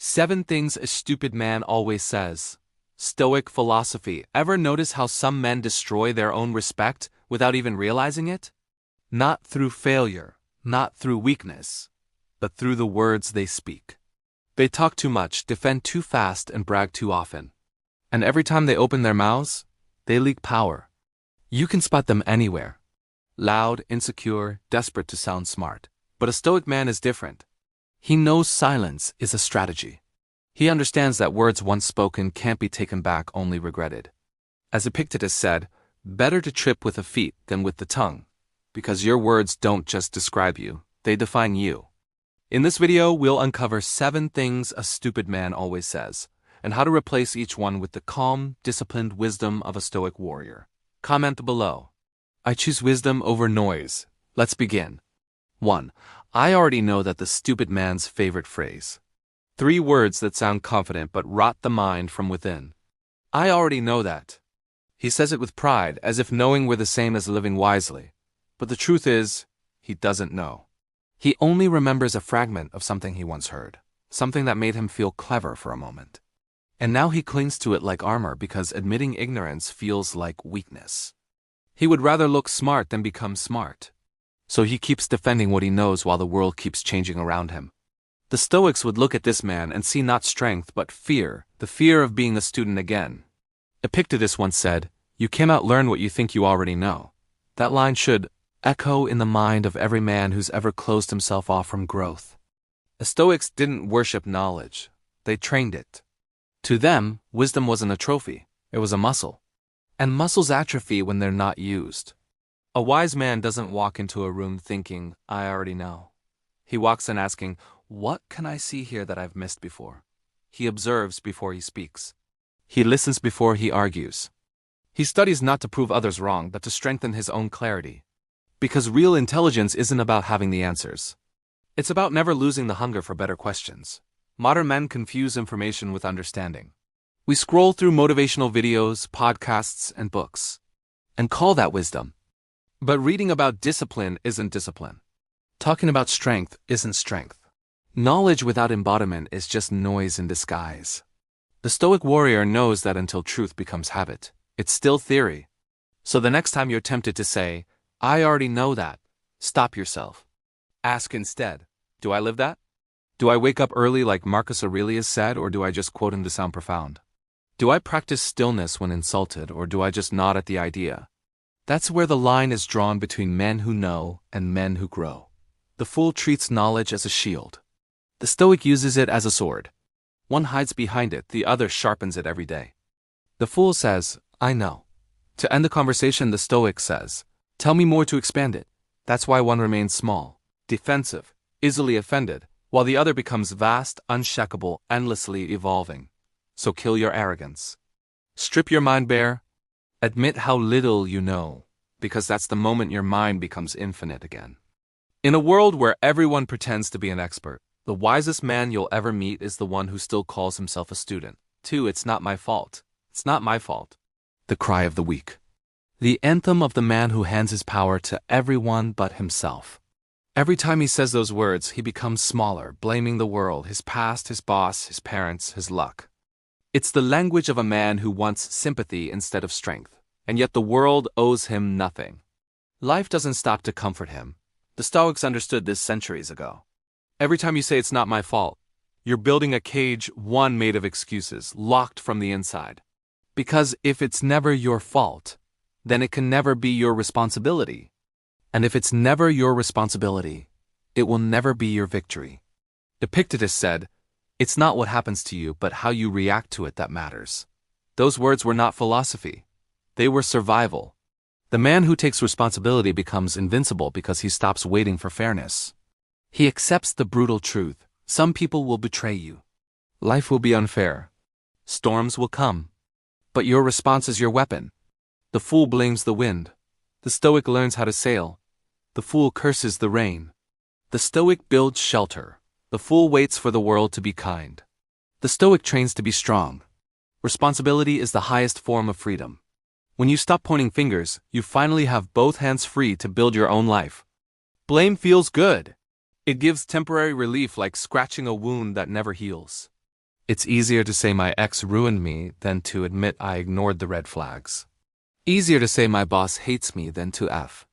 7 things a stupid man always says. Stoic philosophy. Ever notice how some men destroy their own respect without even realizing it? Not through failure, not through weakness, but through the words they speak. They talk too much, defend too fast, and brag too often. And every time they open their mouths, they leak power. You can spot them anywhere. Loud, insecure, desperate to sound smart. But a Stoic man is different. He knows silence is a strategy. He understands that words once spoken can't be taken back, only regretted. As Epictetus said, better to trip with the feet than with the tongue, because your words don't just describe you, they define you. In this video, we'll uncover 7 things a stupid man always says, and how to replace each one with the calm, disciplined wisdom of a Stoic warrior. Comment below. I choose wisdom over noise. Let's begin. 1. I already know that the stupid man's favorite phrase. 3 words that sound confident but rot the mind from within. I already know that. He says it with pride, as if knowing were the same as living wisely. But the truth is, he doesn't know. He only remembers a fragment of something he once heard, something that made him feel clever for a moment. And now he clings to it like armor because admitting ignorance feels like weakness. He would rather look smart than become smart. So he keeps defending what he knows while the world keeps changing around him. The Stoics would look at this man and see not strength but fear, the fear of being a student again. Epictetus once said, "You cannot learn what you think you already know." That line should echo in the mind of every man who's ever closed himself off from growth. The Stoics didn't worship knowledge, they trained it. To them, wisdom wasn't a trophy, it was a muscle. And muscles atrophy when they're not used. A wise man doesn't walk into a room thinking, "I already know." He walks in asking, "What can I see here that I've missed before?" He observes before he speaks. He listens before he argues. He studies not to prove others wrong, but to strengthen his own clarity. Because real intelligence isn't about having the answers. It's about never losing the hunger for better questions. Modern men confuse information with understanding. We scroll through motivational videos, podcasts, and books, and call that wisdom. But reading about discipline isn't discipline. Talking about strength isn't strength. Knowledge without embodiment is just noise in disguise. The Stoic warrior knows that until truth becomes habit, it's still theory. So the next time you're tempted to say, "I already know that," stop yourself. Ask instead, do I live that? Do I wake up early like Marcus Aurelius said, or do I just quote him to sound profound? Do I practice stillness when insulted, or do I just nod at the idea? That's where the line is drawn between men who know and men who grow. The fool treats knowledge as a shield. The Stoic uses it as a sword. One hides behind it, the other sharpens it every day. The fool says, "I know." To end the conversation, the Stoic says, "Tell me more to expand it." That's why one remains small, defensive, easily offended, while the other becomes vast, unshakable, endlessly evolving. So kill your arrogance. Strip your mind bare. Admit how little you know, because that's the moment your mind becomes infinite again. In a world where everyone pretends to be an expert, the wisest man you'll ever meet is the one who still calls himself a student. 2. It's not my fault. It's not my fault. The cry of the weak. The anthem of the man who hands his power to everyone but himself. Every time he says those words, he becomes smaller, blaming the world, his past, his boss, his parents, his luck. It's the language of a man who wants sympathy instead of strength, and yet the world owes him nothing. Life doesn't stop to comfort him. The Stoics understood this centuries ago. Every time you say "it's not my fault," you're building a cage, one made of excuses, locked from the inside. Because if it's never your fault, then it can never be your responsibility. And if it's never your responsibility, it will never be your victory. Epictetus said, "It's not what happens to you, but how you react to it that matters." Those words were not philosophy. They were survival. The man who takes responsibility becomes invincible because he stops waiting for fairness. He accepts the brutal truth. Some people will betray you. Life will be unfair. Storms will come. But your response is your weapon. The fool blames the wind. The Stoic learns how to sail. The fool curses the rain. The Stoic builds shelter. The fool waits for the world to be kind. The Stoic trains to be strong. Responsibility is the highest form of freedom. When you stop pointing fingers, you finally have both hands free to build your own life. Blame feels good. It gives temporary relief, like scratching a wound that never heals. It's easier to say my ex ruined me than to admit I ignored the red flags. Easier to say my boss hates me than to F.